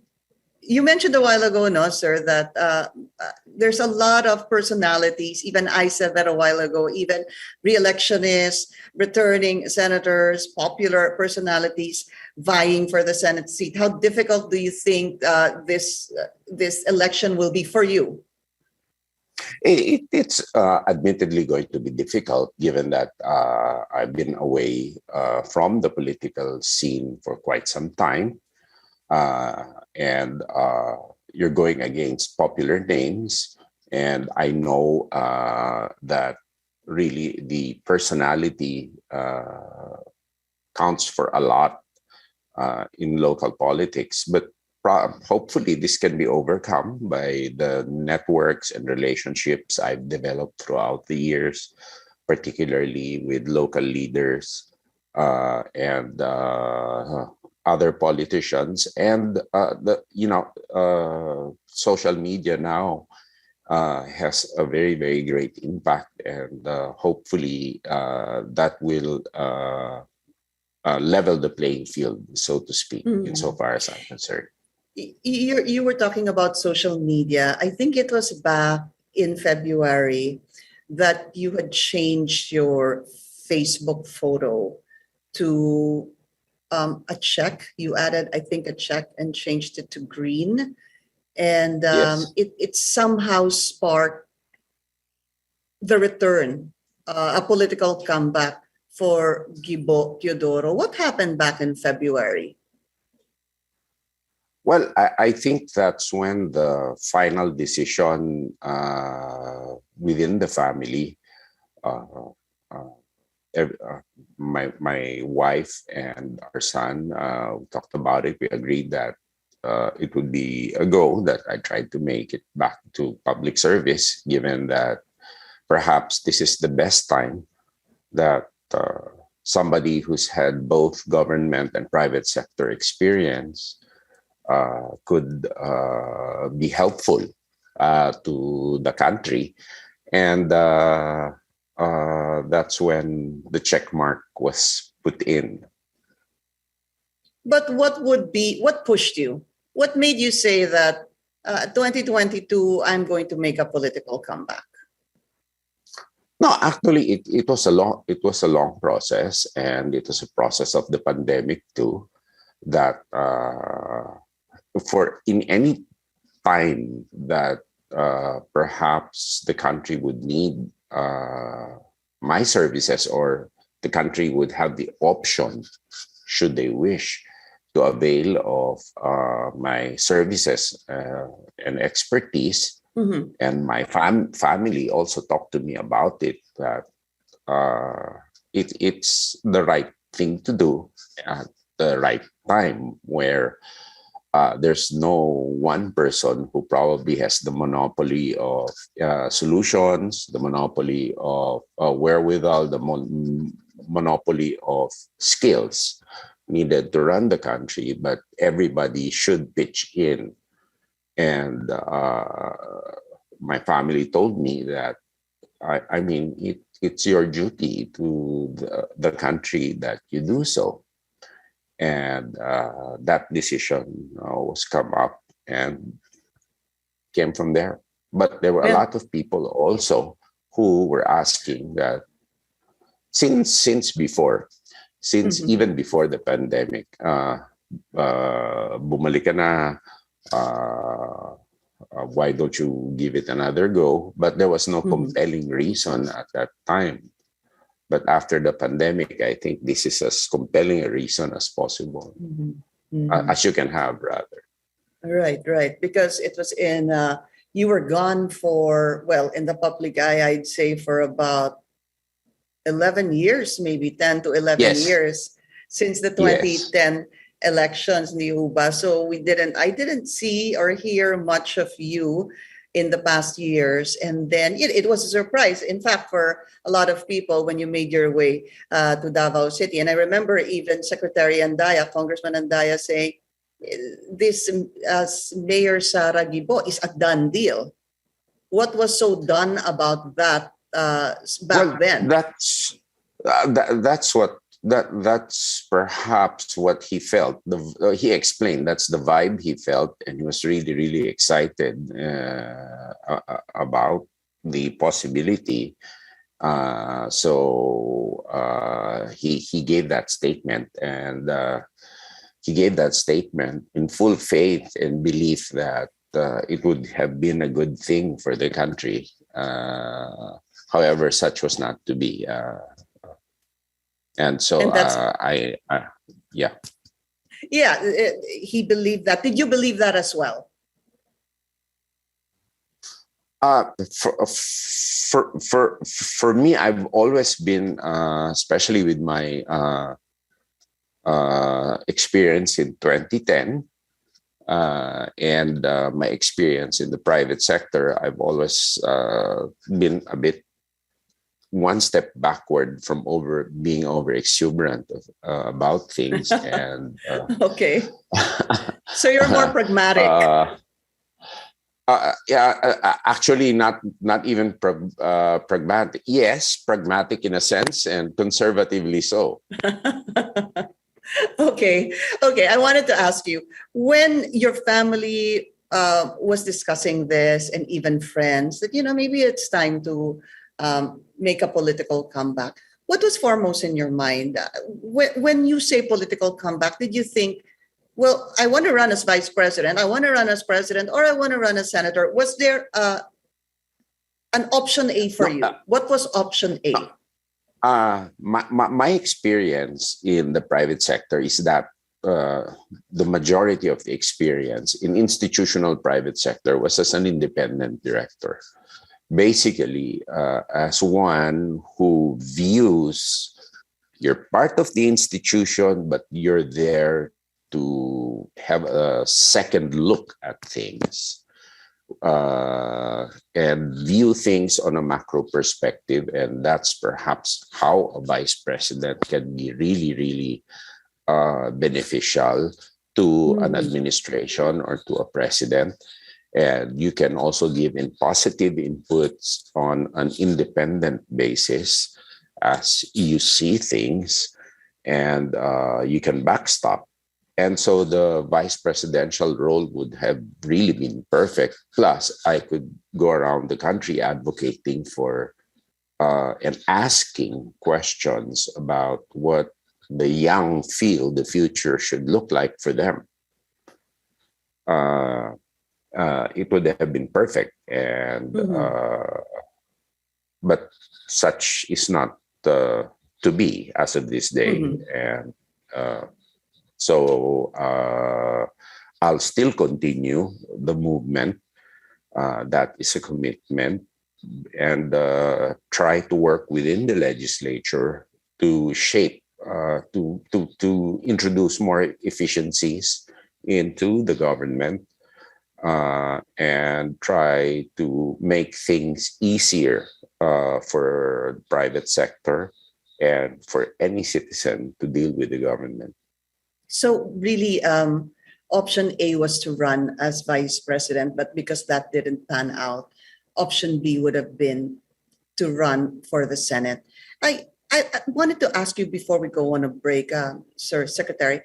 You mentioned a while ago, no, sir, that there's a lot of personalities. Even I said that a while ago. Even re-electionists, returning senators, popular personalities vying for the Senate seat. How difficult do you think this election will be for you? It's admittedly going to be difficult, given that I've been away from the political scene for quite some time. And you're going against popular names. And I know that really the personality counts for a lot in local politics. But hopefully this can be overcome by the networks and relationships I've developed throughout the years, particularly with local leaders and other politicians, and social media now has a very, very great impact, and hopefully that will level the playing field, so to speak, insofar as I'm concerned. You were talking about social media. I think it was back in February that you had changed your Facebook photo to a check. You added, I think, a check and changed it to green. And Yes. it somehow sparked the return, a political comeback for Gibo Teodoro. What happened back in February? Well, I think that's when the final decision within the family, my wife and our son talked about it. We agreed that it would be a go, that I tried to make it back to public service, given that perhaps this is the best time that somebody who's had both government and private sector experience could be helpful to the country. And that's when the check mark was put in. But what pushed you? What made you say that 2022, I'm going to make a political comeback? No, actually, it was a long process, and it was a process of the pandemic too. That for in any time that perhaps the country would need my services, or the country would have the option, should they wish, to avail of my services and expertise. Mm-hmm. And my family also talked to me about it, that it's the right thing to do at the right time, where there's no one person who probably has the monopoly of solutions, the monopoly of wherewithal, the monopoly of skills needed to run the country, but everybody should pitch in. And my family told me that, I mean, it's your duty to the country that you do so. And that decision was come up and came from there. But there were a lot of people also who were asking that since even before the pandemic, bumalik ka na, why don't you give it another go? But there was no compelling reason at that time. But after the pandemic, I think this is as compelling a reason as possible, as you can have, rather. Right. Because it was you were gone for, well, in the public eye, I'd say for about 11 years, maybe 10 to 11 years since the 2010 elections, Niuba. So I didn't see or hear much of you in the past years. And then it was a surprise, in fact, for a lot of people when you made your way to Davao City. And I remember even Secretary Andaya, Congressman Andaya, saying, this Mayor Sara Gibo is a done deal. What was so done about that back then? That's what that's perhaps what he felt. He explained that's the vibe he felt, and he was really, really excited about the possibility. He gave that statement, and he gave that statement in full faith and belief that it would have been a good thing for the country. However, such was not to be. And so yeah. Yeah, he believed that. Did you believe that as well? For me, I've always been, especially with my experience in 2010 and my experience in the private sector, I've always been a bit one step backward from being over exuberant about things. And okay, so you're more pragmatic. Actually, not even pragmatic. Yes, pragmatic in a sense, and conservatively so. Okay. I wanted to ask you, when your family was discussing this, and even friends, that maybe it's time to make a political comeback, what was foremost in your mind? When you say political comeback, did you think, well, I want to run as vice president, I want to run as president, or I want to run as senator? Was there an option A for you? What was option A? My experience in the private sector is that the majority of the experience in institutional private sector was as an independent director. Basically, as one who views you're part of the institution, but you're there to have a second look at things and view things on a macro perspective. And that's perhaps how a vice president can be really, really beneficial to an administration or to a president. And you can also give in positive inputs on an independent basis as you see things, and you can backstop. And so the vice presidential role would have really been perfect. Plus, I could go around the country advocating for and asking questions about what the young feel the future should look like for them. It would have been perfect, and but such is not to be as of this day. And so I'll still continue the movement. That is a commitment, and try to work within the legislature to shape, to introduce more efficiencies into the government, and try to make things easier for the private sector and for any citizen to deal with the government. So really, option A was to run as vice president, but because that didn't pan out, option B would have been to run for the Senate. I wanted to ask you before we go on a break, Sir Secretary,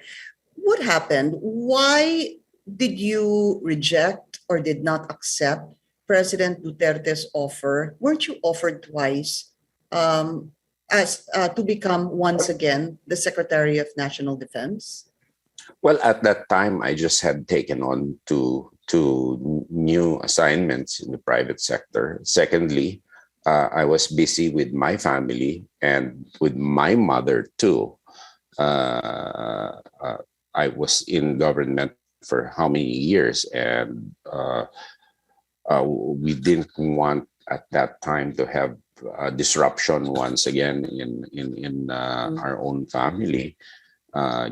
what happened? Why did you reject or did not accept President Duterte's offer? Weren't you offered twice as to become once again the Secretary of National Defense? Well, at that time, I just had taken on two new assignments in the private sector. Secondly, I was busy with my family and with my mother too. I was in government for how many years, and we didn't want at that time to have disruption once again in our own family.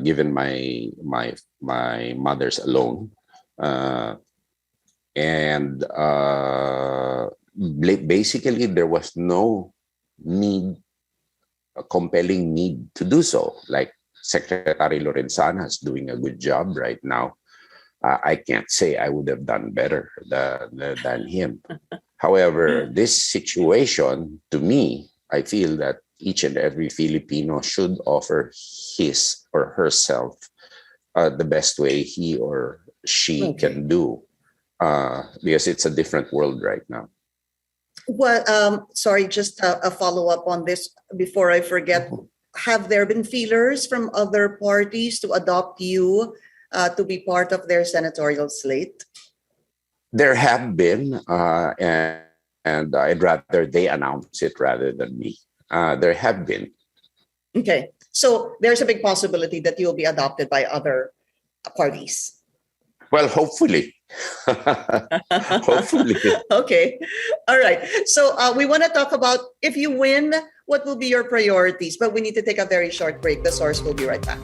Given my mother's alone, and basically there was no need, a compelling need to do so. Like Secretary Lorenzana is doing a good job right now. I can't say I would have done better than him. However, this situation, to me, I feel that each and every Filipino should offer his or herself the best way he or she can do, because it's a different world right now. Well, sorry, just a follow-up on this before I forget. Have there been feelers from other parties to adopt you to be part of their senatorial slate? There have been, and I'd rather they announce it rather than me. There have been. Okay, so there's a big possibility that you'll be adopted by other parties. Well, hopefully. Hopefully. Okay, all right. So we want to talk about, if you win, what will be your priorities? But we need to take a very short break. The Source will be right back.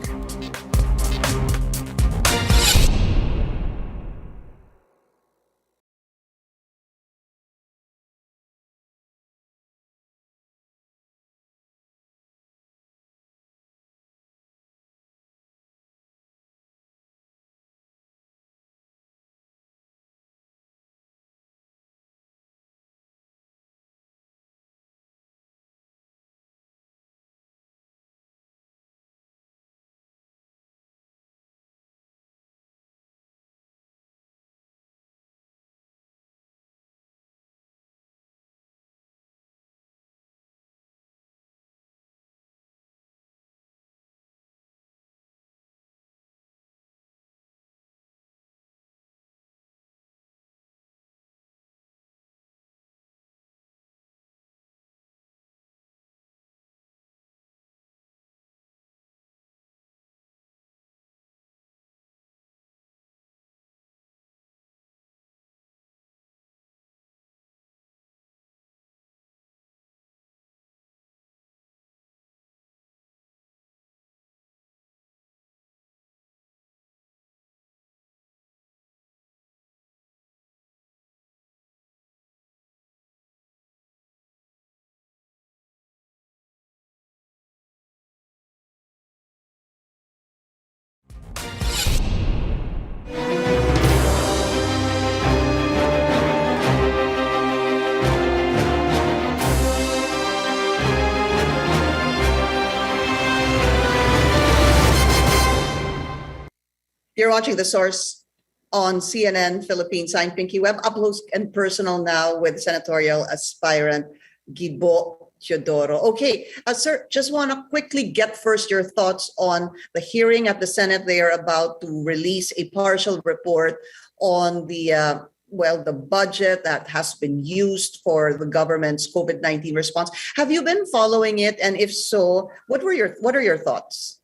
You're watching The Source on CNN Philippines. I'm Pinky Webb, up close and personal now with senatorial aspirant Gibo Teodoro. Okay, sir, just want to quickly get first your thoughts on the hearing at the Senate. They are about to release a partial report on the the budget that has been used for the government's COVID-19 response. Have you been following it? And if so, what are your thoughts?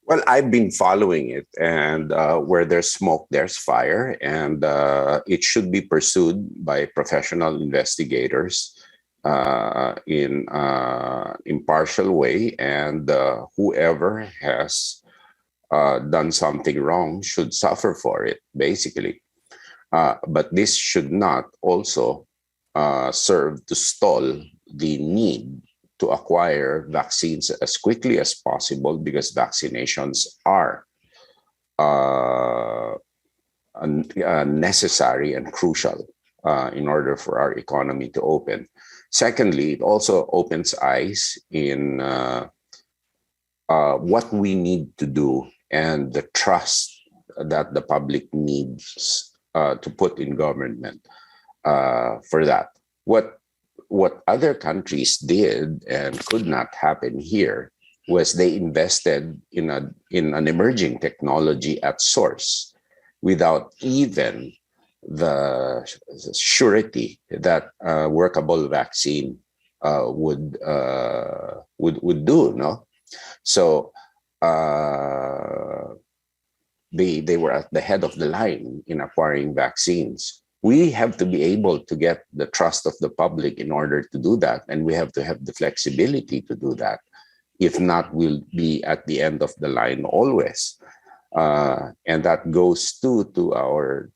Well, I've been following it, and where there's smoke, there's fire, and it should be pursued by professional investigators in impartial way, and whoever has done something wrong should suffer for it, basically. But this should not also serve to stall the need to acquire vaccines as quickly as possible, because vaccinations are necessary and crucial in order for our economy to open. Secondly, it also opens eyes in what we need to do and the trust that the public needs to put in government for that. What other countries did and could not happen here was they invested in an emerging technology at source without even the surety that a workable vaccine would do. No, so they were at the head of the line in acquiring vaccines. We have to be able to get the trust of the public in order to do that, and we have to have the flexibility to do that. If not, we'll be at the end of the line always. And that goes to our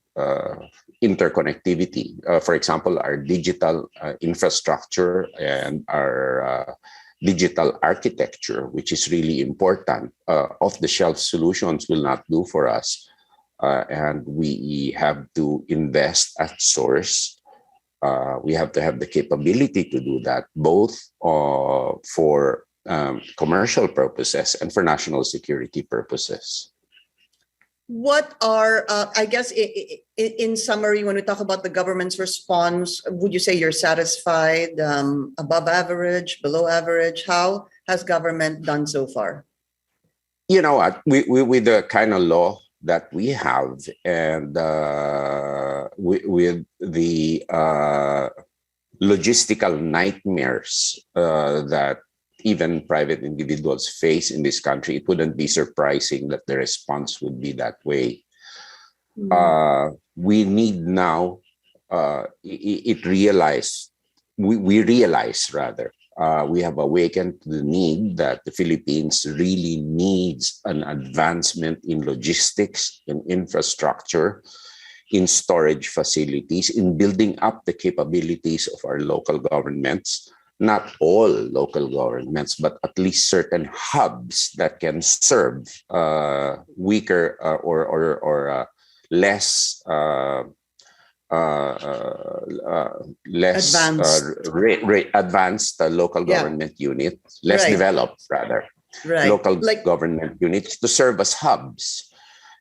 interconnectivity. For example, our digital infrastructure and our digital architecture, which is really important. Off-the-shelf solutions will not do for us. And we have to invest at source We have to have the capability to do that, both for commercial purposes and for national security purposes. What are, I guess, in summary, when we talk about the government's response, would you say you're satisfied, above average, below average? How has government done so far? You know what? We with the kind of law that we have, and with the logistical nightmares that even private individuals face in this country, it wouldn't be surprising that the response would be that way. We need now, we realize rather, we have awakened to the need that the Philippines really needs an advancement in logistics, in infrastructure, in storage facilities, in building up the capabilities of our local governments. Not all local governments, but at least certain hubs that can serve weaker or less advanced local government units, less developed rather, local government units to serve as hubs.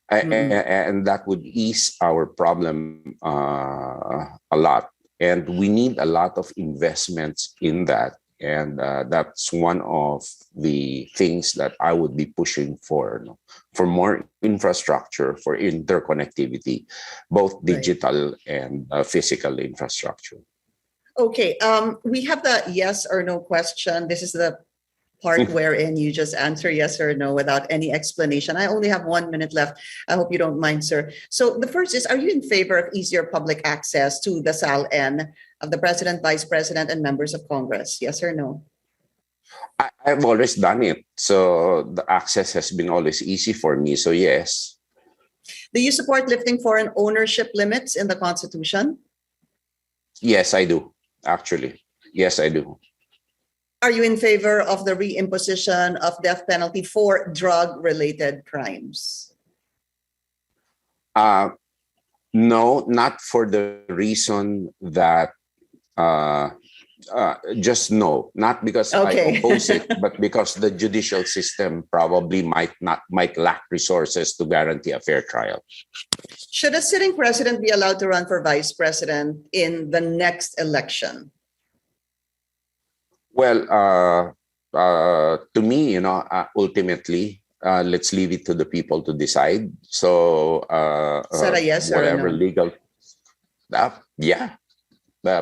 And that would ease our problem a lot. And we need a lot of investments in that. And that's one of the things that I would be pushing for more infrastructure, for interconnectivity, both digital and physical infrastructure. Okay, we have the yes or no question. This is the part wherein you just answer yes or no without any explanation. I only have 1 minute left. I hope you don't mind, sir. So the first is, are you in favor of easier public access to the SALN of the President, Vice President, and members of Congress? Yes or no? I've always done it. So the access has been always easy for me. So yes. Do you support lifting foreign ownership limits in the Constitution? Yes, I do. Actually, yes, I do. Are you in favor of the reimposition of death penalty for drug-related crimes? No, not for the reason that just no, not because I oppose it, but because the judicial system probably might lack resources to guarantee a fair trial. Should a sitting president be allowed to run for vice president in the next election? Well, to me, ultimately, let's leave it to the people to decide. So, is that a yes or whatever a no? legal,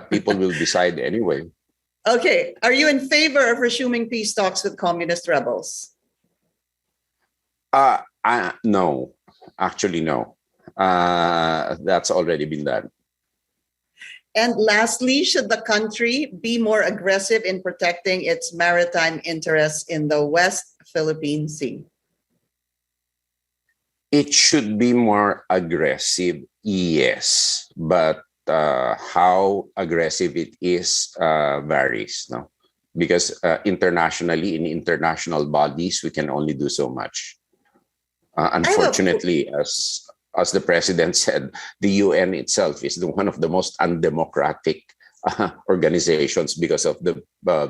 people will decide anyway. Okay, are you in favor of resuming peace talks with communist rebels? No, actually, no. That's already been done. And lastly, should the country be more aggressive in protecting its maritime interests in the West Philippine Sea? It should be more aggressive, yes. But how aggressive it is varies, no? Because internationally, in international bodies, we can only do so much. Unfortunately, as the president said, the UN itself is one of the most undemocratic organizations because of the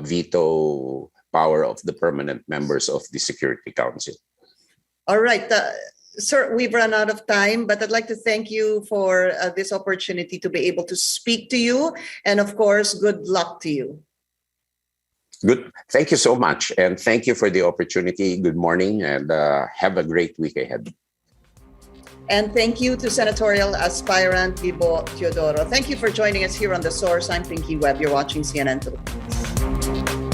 veto power of the permanent members of the Security Council. All right. Sir, we've run out of time, but I'd like to thank you for this opportunity to be able to speak to you. And of course, good luck to you. Good. Thank you so much. And thank you for the opportunity. Good morning and have a great week ahead. And thank you to senatorial aspirant Bibo Teodoro. Thank you for joining us here on The Source. I'm Pinky Webb. You're watching CNN Philippines.